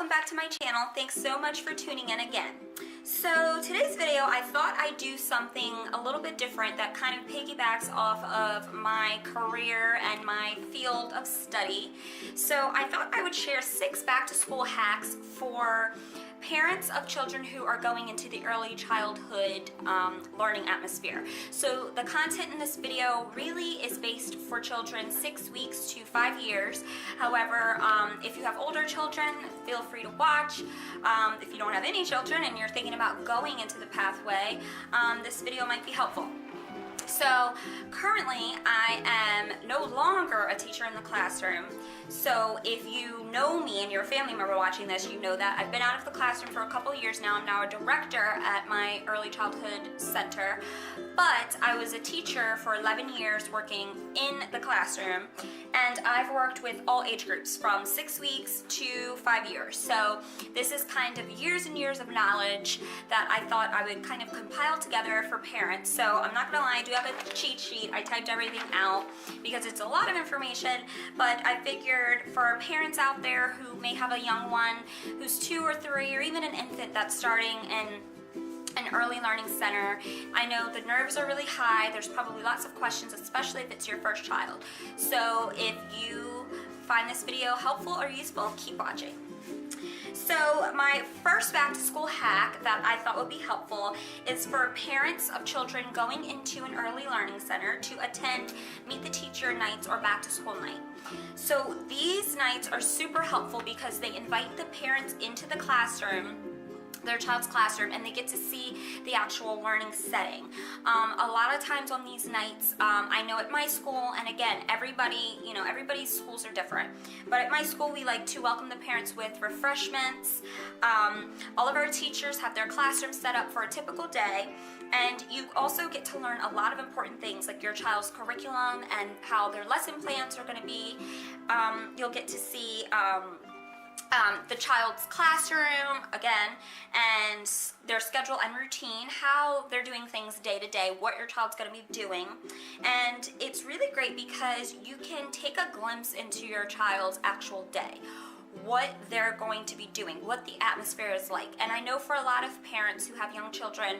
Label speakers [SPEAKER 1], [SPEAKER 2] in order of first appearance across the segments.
[SPEAKER 1] welcome back to my channel. Thanks so much for tuning in again. So today's video, I thought I'd do something a little bit different that kind of piggybacks off of my career and my field of study. So I thought I would share 6 back-to-school hacks for parents of children who are going into the early childhood learning atmosphere. So the content in this video really is based for children 6 weeks to 5 years. However, if you have older children, feel free to watch. If you don't have any children and you're thinking about going into the pathway, this video might be helpful. So currently I am no longer a teacher in the classroom. So if you know me and you're a family member watching this, you know that I've been out of the classroom for a couple years now. I'm now a director at my early childhood center, but I was a teacher for 11 years working in the classroom, and I've worked with all age groups from 6 weeks to 5 years. So this is kind of years and years of knowledge that I thought I would kind of compile together for parents. So I'm not gonna lie, I do have a cheat sheet. I typed everything out because it's a lot of information, but I figured for parents out there who may have a young one who's 2 or 3 or even an infant that's starting in an early learning center, I know the nerves are really high. There's probably lots of questions, especially if it's your first child. So if you find this video helpful or useful, keep watching. So my first back to school hack that I thought would be helpful is for parents of children going into an early learning center to attend Meet the Teacher nights or back to school night. So these nights are super helpful because they invite the parents into the classroom, their child's classroom, and they get to see the actual learning setting. A lot of times on these nights, I know at my school, and again, everybody's schools are different, but at my school we like to welcome the parents with refreshments. All of our teachers have their classrooms set up for a typical day, and you also get to learn a lot of important things like your child's curriculum and how their lesson plans are going to be. You'll get to see the child's classroom again, and their schedule and routine, how they're doing things day to day, what your child's going to be doing. And it's really great because you can take a glimpse into your child's actual day, what they're going to be doing, what the atmosphere is like. And I know for a lot of parents who have young children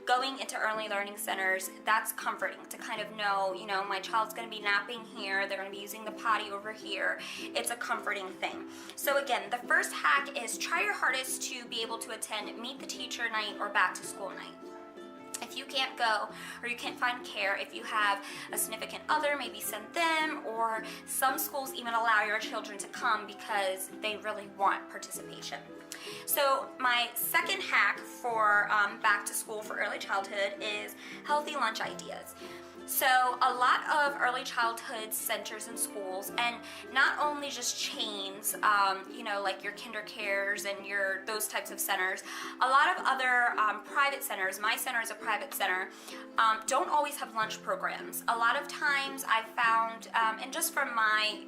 [SPEAKER 1] going into early learning centers, that's comforting to kind of know, my child's going to be napping here, they're going to be using the potty over here. It's a comforting thing. So again, the first hack is try your hardest to be able to attend Meet the Teacher night or back to school night. If you can't go or you can't find care, if you have a significant other, maybe send them, or some schools even allow your children to come because they really want participation. So my second hack for back to school for early childhood is healthy lunch ideas. So a lot of early childhood centers and schools, and not only just chains, like your KinderCares and those types of centers, a lot of other private centers, my center is a private center, don't always have lunch programs. A lot of times I found, and just from my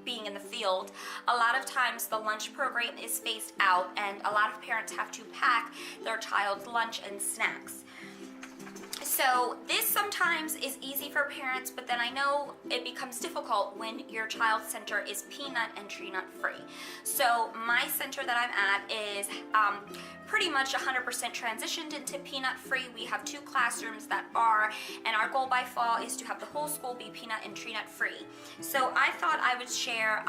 [SPEAKER 1] being in the field, a lot of times the lunch program is spaced out and a lot of parents have to pack their child's lunch and snacks. So this sometimes is easy for parents, but then I know it becomes difficult when your child's center is peanut and tree nut free. So my center that I'm at is pretty much 100% transitioned into peanut free. We have 2 classrooms that are, and our goal by fall is to have the whole school be peanut and tree nut free. So I thought I would share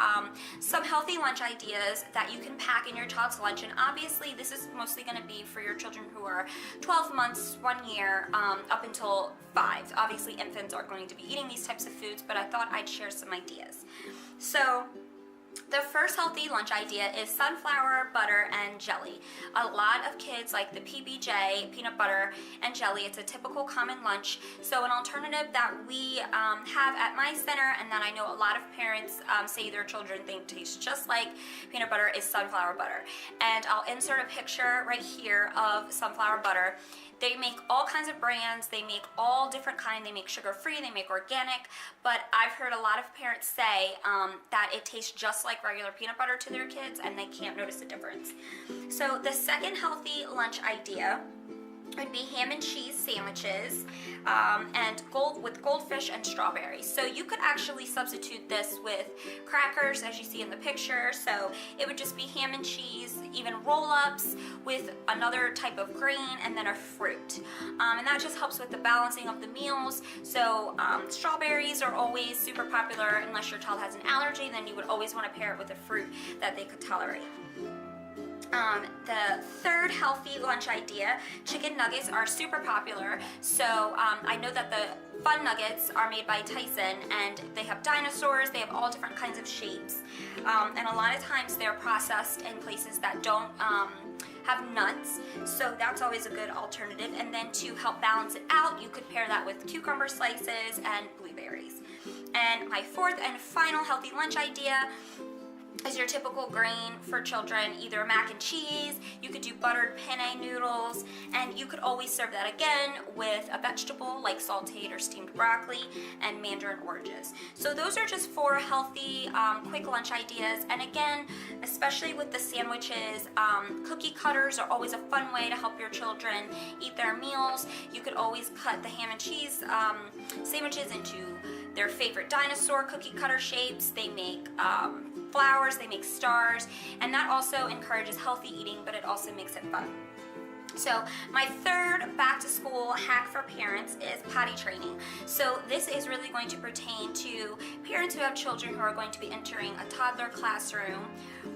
[SPEAKER 1] some healthy lunch ideas that you can pack in your child's lunch, and obviously this is mostly going to be for your children who are 12 months, 1 year, up until 5. Obviously infants aren't going to be eating these types of foods, but I thought I'd share some ideas. So the first healthy lunch idea is sunflower butter and jelly. A lot of kids like the PBJ, peanut butter and jelly. It's a typical common lunch. So an alternative that we have at my center, and that I know a lot of parents say their children think tastes just like peanut butter, is sunflower butter. And I'll insert a picture right here of sunflower butter. They make all kinds of brands, they make all different kinds, they make sugar-free, they make organic, but I've heard a lot of parents say that it tastes just like regular peanut butter to their kids and they can't notice the difference. So the second healthy lunch idea would be ham and cheese sandwiches and with goldfish and strawberries. So you could actually substitute this with crackers, as you see in the picture. So it would just be ham and cheese, even roll-ups with another type of grain and then a fruit. And that just helps with the balancing of the meals. So strawberries are always super popular. Unless your child has an allergy, then you would always want to pair it with a fruit that they could tolerate. The third healthy lunch idea, chicken nuggets are super popular. So I know that the Fun Nuggets are made by Tyson, and they have dinosaurs, they have all different kinds of shapes. And a lot of times they're processed in places that don't have nuts, so that's always a good alternative. And then to help balance it out, you could pair that with cucumber slices and blueberries. And my fourth and final healthy lunch idea is your typical grain for children, either mac and cheese, you could do buttered penne noodles, and you could always serve that again with a vegetable like sauteed or steamed broccoli and mandarin oranges. So those are just 4 healthy, quick lunch ideas. And again, especially with the sandwiches, cookie cutters are always a fun way to help your children eat their meals. You could always cut the ham and cheese sandwiches into their favorite dinosaur cookie cutter shapes. They make flowers, they make stars, and that also encourages healthy eating, but it also makes it fun. So my third back to school hack for parents is potty training. So this is really going to pertain to parents who have children who are going to be entering a toddler classroom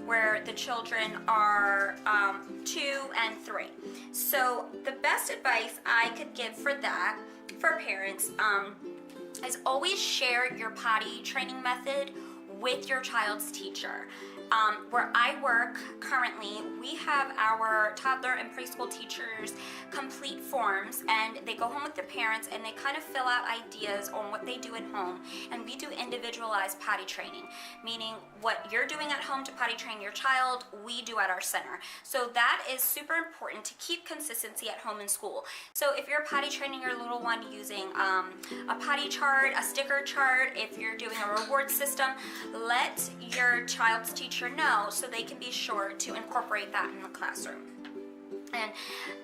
[SPEAKER 1] where the children are 2 and 3. So the best advice I could give for that, for parents, is always share your potty training method with your child's teacher. Where I work currently, we have our toddler and preschool teachers complete forms, and they go home with the parents and they kind of fill out ideas on what they do at home. And we do individualized potty training, meaning what you're doing at home to potty train your child, we do at our center. So that is super important to keep consistency at home and school. So if you're potty training your little one using a potty chart, a sticker chart, if you're doing a reward system, let your child's teacher know so they can be sure to incorporate that in the classroom. And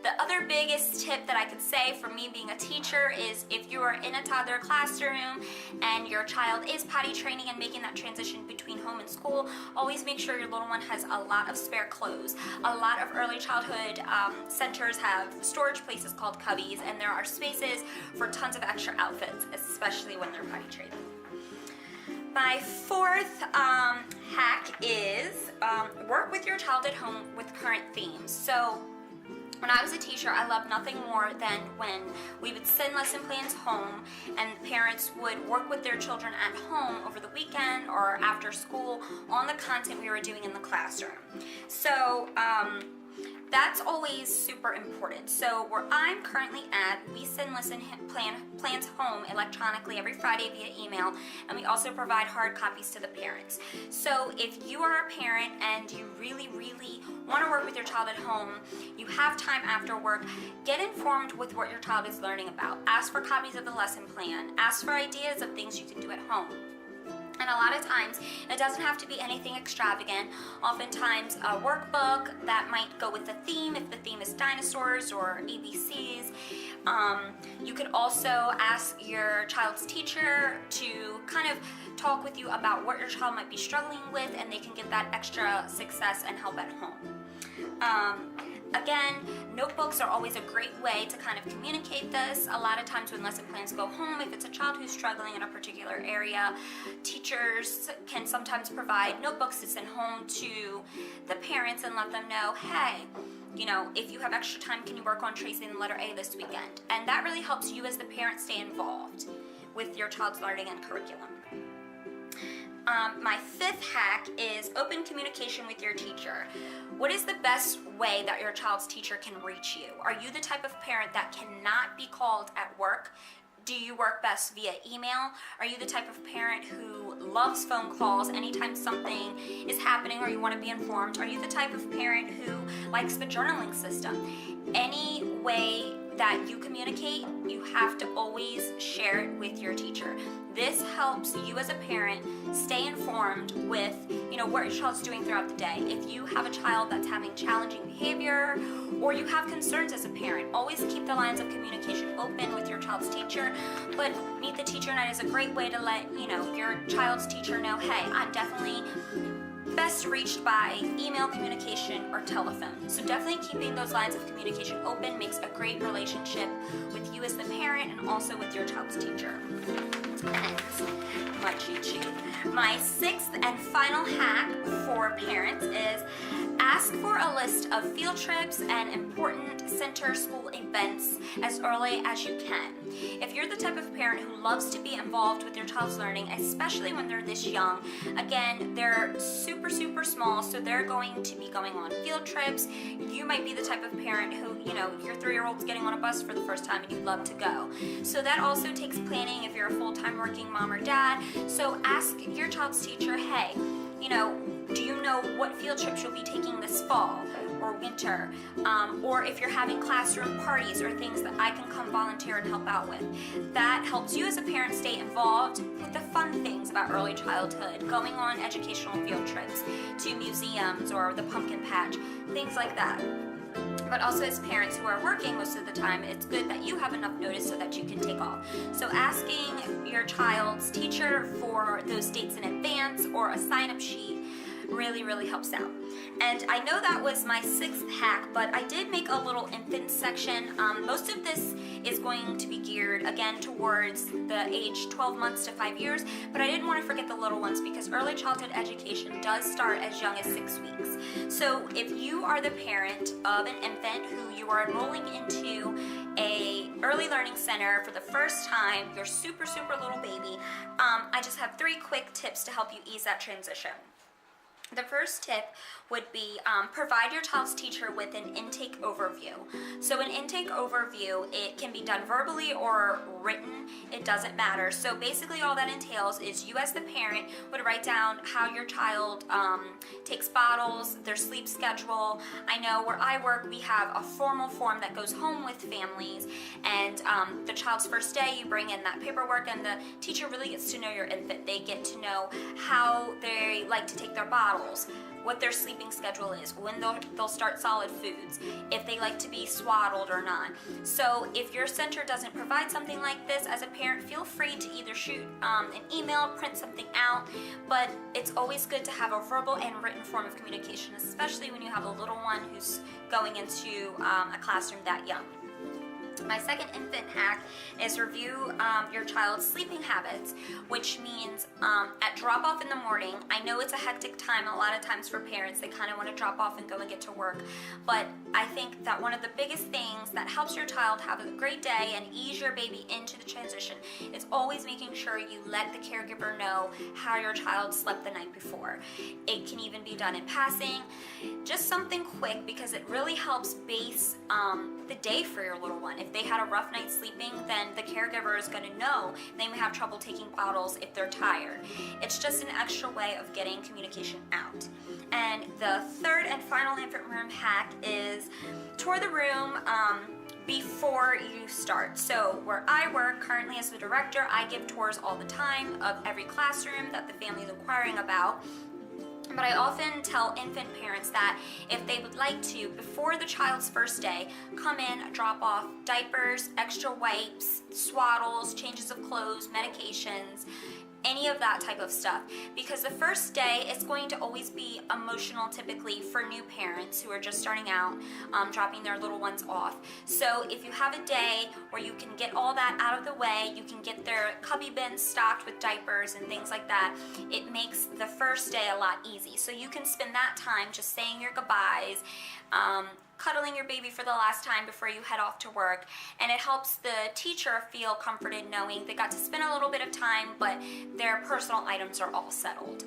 [SPEAKER 1] the other biggest tip that I could say from me being a teacher is if you are in a toddler classroom and your child is potty training and making that transition between home and school, always make sure your little one has a lot of spare clothes. A lot of early childhood centers have storage places called cubbies, and there are spaces for tons of extra outfits, especially when they're potty training. My fourth hack is work with your child at home with current themes. So when I was a teacher, I loved nothing more than when we would send lesson plans home and parents would work with their children at home over the weekend or after school on the content we were doing in the classroom. So that's always super important. So where I'm currently at, we send lesson plans home electronically every Friday via email, and we also provide hard copies to the parents. So if you are a parent and you really want to work with your child at home, you have time after work, get informed with what your child is learning about. Ask for copies of the lesson plan. Ask for ideas of things you can do at home. And a lot of times, it doesn't have to be anything extravagant. Oftentimes, a workbook that might go with the theme, if the theme is dinosaurs or ABCs. You could also ask your child's teacher to kind of talk with you about what your child might be struggling with, and they can get that extra success and help at home. Again, notebooks are always a great way to kind of communicate this. A lot of times when lesson plans go home, if it's a child who's struggling in a particular area, teachers can sometimes provide notebooks to send home to the parents and let them know, hey, you know, if you have extra time, can you work on tracing the letter A this weekend? And that really helps you as the parent stay involved with your child's learning and curriculum. My fifth hack is open communication with your teacher. What is the best way that your child's teacher can reach you? Are you the type of parent that cannot be called at work? Do you work best via email? Are you the type of parent who loves phone calls anytime something is happening or you want to be informed? Are you the type of parent who likes the journaling system? Any way that you communicate, you have to always share it with your teacher. This helps you as a parent stay informed with, what your child's doing throughout the day. If you have a child that's having challenging behavior, or you have concerns as a parent, always keep the lines of communication open with your child's teacher. But Meet the Teacher Night is a great way to let, your child's teacher know, hey, I'm definitely best reached by email communication or telephone. So definitely keeping those lines of communication open makes a great relationship with you as the parent and also with your child's teacher. And my cheat sheet. My sixth and final hack for parents is ask for a list of field trips and important center school events as early as you can. If you're the type of parent who loves to be involved with your child's learning, especially when they're this young, again, they're super, super small, so they're going to be going on field trips. You might be the type of parent who, your 3-year-old's getting on a bus for the first time and you'd love to go. So that also takes planning if you're a full-time working mom or dad. So ask your child's teacher, hey, do you know what field trips you'll be taking this fall or winter? Or if you're having classroom parties or things that I can come volunteer and help out with. That helps you as a parent stay involved with the fun things about early childhood, going on educational field trips to museums or the pumpkin patch, things like that. But also as parents who are working most of the time, it's good that you have enough notice so that you can take off. So asking your child's teacher for those dates in advance or a sign-up sheet really, really helps out. And I know that was my sixth hack, but I did make a little infant section. Most of this is going to be geared again towards the age 12 months to 5 years, but I didn't want to forget the little ones because early childhood education does start as young as 6 weeks. So if you are the parent of an infant who you are enrolling into a early learning center for the first time, your super, super little baby, I just have 3 quick tips to help you ease that transition. The first tip would be provide your child's teacher with an intake overview. So an intake overview, it can be done verbally or written, it doesn't matter. So basically all that entails is you as the parent would write down how your child takes bottles, their sleep schedule. I know where I work we have a formal form that goes home with families, and the child's first day you bring in that paperwork and the teacher really gets to know your infant. They get to know how they like to take their bottles, what their sleeping schedule is, when they'll start solid foods, if they like to be swaddled or not. So if your center doesn't provide something like this, as a parent, feel free to either shoot an email, print something out, but it's always good to have a verbal and written form of communication, especially when you have a little one who's going into a classroom that young. My second infant hack is review your child's sleeping habits, which means at drop off in the morning, I know it's a hectic time a lot of times for parents, they kind of want to drop off and go and get to work, but I think that one of the biggest things that helps your child have a great day and ease your baby into the transition is always making sure you let the caregiver know how your child slept the night before. It can even be done in passing, just something quick, because it really helps base the day for your little one. If they had a rough night sleeping, then the caregiver is going to know they may have trouble taking bottles if they're tired. It's just an extra way of getting communication out. And the third and final infant room hack is tour the room before you start. So where I work currently as the director, I give tours all the time of every classroom that the family is inquiring about. But I often tell infant parents that if they would like to, before the child's first day, come in, drop off diapers, extra wipes, swaddles, changes of clothes, medications, any of that type of stuff, because the first day is going to always be emotional typically for new parents who are just starting out, dropping their little ones off. So if you have a day where you can get all that out of the way, you can get their cubby bins stocked with diapers and things like that, it makes the first day a lot easy. So you can spend that time just saying your goodbyes, cuddling your baby for the last time before you head off to work, and it helps the teacher feel comforted knowing they got to spend a little bit of time, but their personal items are all settled.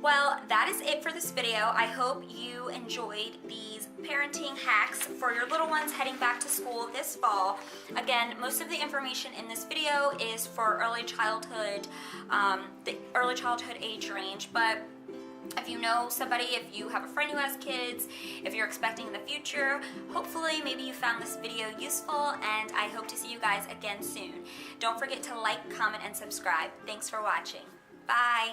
[SPEAKER 1] Well, that is it for this video. I hope you enjoyed these parenting hacks for your little ones heading back to school this fall. Again, most of the information in this video is for early childhood, the early childhood age range, but If you know somebody, if you have a friend who has kids, if you're expecting in the future, hopefully maybe you found this video useful, and I hope to see you guys again soon. Don't forget to like, comment, and subscribe. Thanks for watching. Bye.